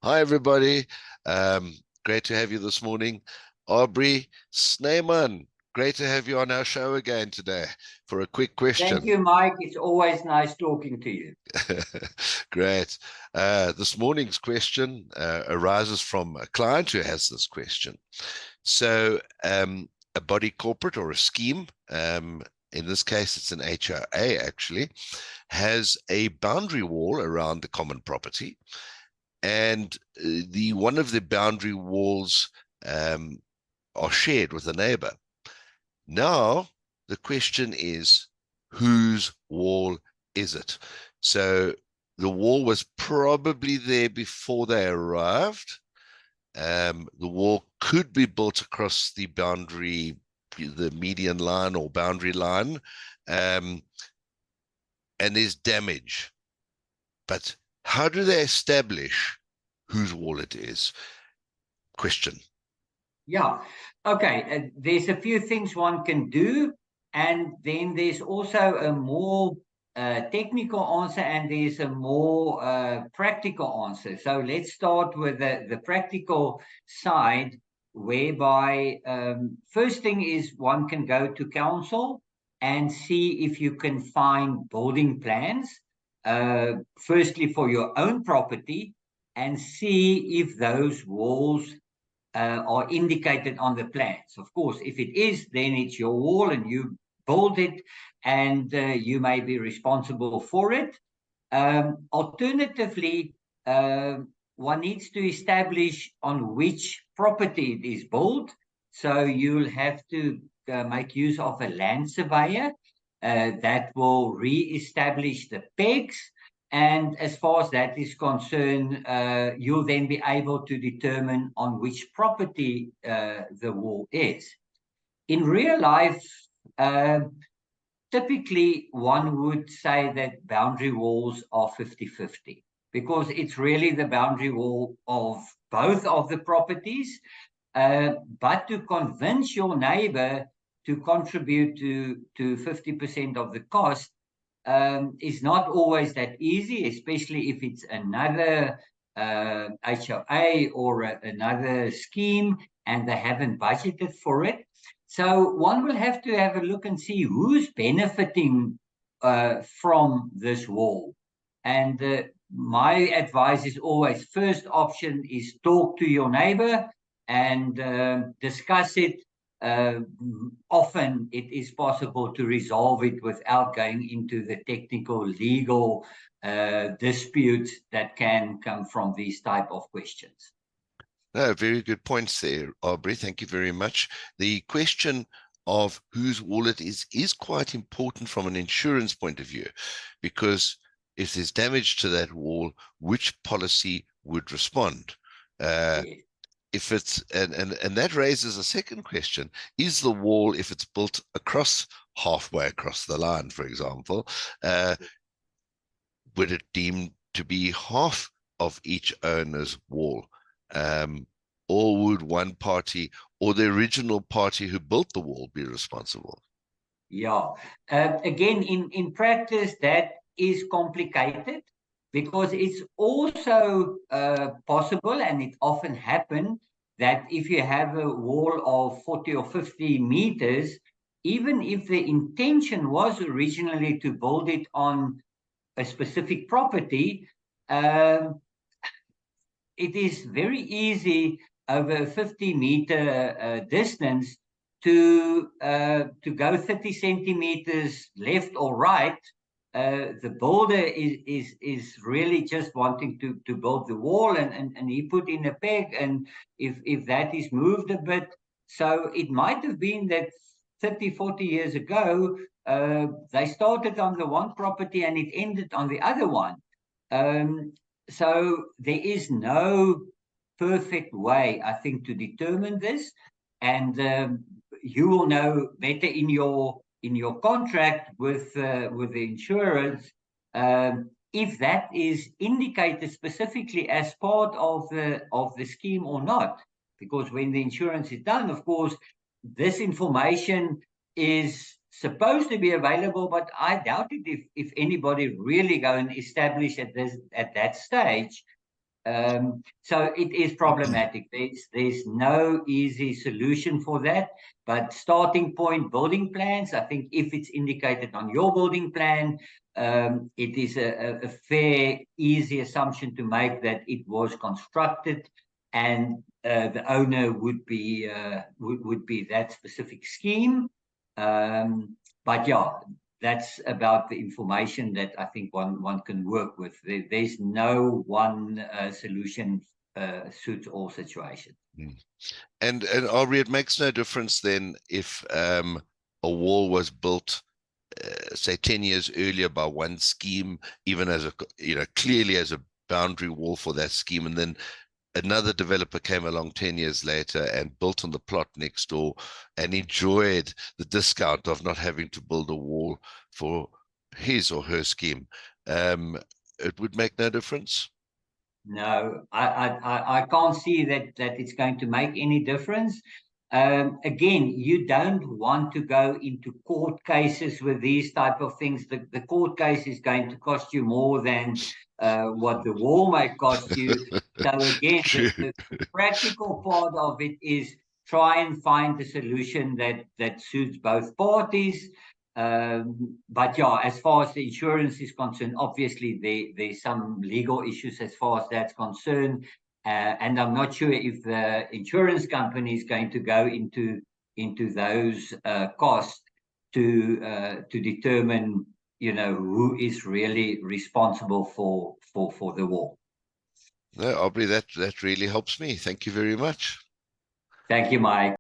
Hi, everybody. Great to have you this morning. Abrie Snyman, great to have you on our show again today for a quick Thank question. you, Mike. It's always nice talking to you. Great. This morning's question arises from a client who has this question. So, a body corporate or a scheme, in this case, it's an HOA actually, has a boundary wall around the common property. And the one of the boundary walls are shared with a neighbor. Now, the question is, whose wall is it? So the wall was probably there before they arrived. The wall could be built across the boundary, the median line or boundary line, and there's damage. But how do they establish whose wall it is? Question. Yeah. Okay. There's a few things one can do, and then there's also a more technical answer, and there's a more practical answer. So let's start with the practical side, whereby first thing is one can go to council and see if you can find building plans, firstly for your own property, and see if those walls are indicated on the plans. Of course, if it is, then it's your wall and you build it, and you may be responsible for it. Alternatively, one needs to establish on which property it is built. So you'll have to make use of a land surveyor that will re-establish the pegs. And as far as that is concerned, you'll then be able to determine on which property the wall is. In real life, uh, typically one would say that boundary walls are 50-50 because it's really the boundary wall of both of the properties. But to convince your neighbor to contribute to 50% of the cost is not always that easy, especially if it's another HOA or another scheme and they haven't budgeted for it. So one will have to have a look and see who's benefiting from this wall. And my advice is always first option is talk to your neighbor and discuss it. uh, Often it is possible to resolve it without going into the technical legal disputes that can come from these type of questions. No, very good points there, Aubrey. Thank you very much. The question of whose wall it is quite important from an insurance point of view, because if there's damage to that wall, which policy would respond? Yes. If it's and that raises a second question: is the wall, if it's built across halfway across the line, for example, uh, would it deem to be half of each owner's wall? Um, or would one party or the original party who built the wall be responsible? Yeah. Again, in practice, that is complicated because it's also possible, and it often happens, that if you have a wall of 40 or 50 meters, even if the intention was originally to build it on a specific property, um, it is very easy over a 50-meter distance to go 30 centimeters left or right. The builder is really just wanting to build the wall, and he put in a peg, and if that is moved a bit, so it might have been that 30, 40 years ago, they started on the one property and it ended on the other one. So there is no perfect way, I think, to determine this, and you will know better in your contract with the insurance if that is indicated specifically as part of the scheme or not. Because when the insurance is done, of course, this information is supposed to be available, but I doubt it if anybody really go and establish at that stage So it is problematic. There's no easy solution for that. But starting point, building plans, I think if it's indicated on your building plan, it is a fair, easy assumption to make that it was constructed and the owner would be that specific scheme. But yeah, that's about the information that I think one can work with. There's no one solution suits all situations. And Aubrey, it makes no difference then if a wall was built, say 10 years earlier by one scheme, even as a, clearly as a boundary wall for that scheme, and then another developer came along 10 years later and built on the plot next door and enjoyed the discount of not having to build a wall for his or her scheme. It would make no difference. No, I can't see that it's going to make any difference. Again, you don't want to go into court cases with these type of things. The court case is going to cost you more than what the wall might cost you. So again, the practical part of it is try and find a solution that suits both parties. But yeah, as far as the insurance is concerned, obviously there's some legal issues as far as that's concerned. And I'm not sure if the insurance company is going to go into those costs to determine, who is really responsible for the wall. No, Aubrey, that really helps me. Thank you very much. Thank you, Mike.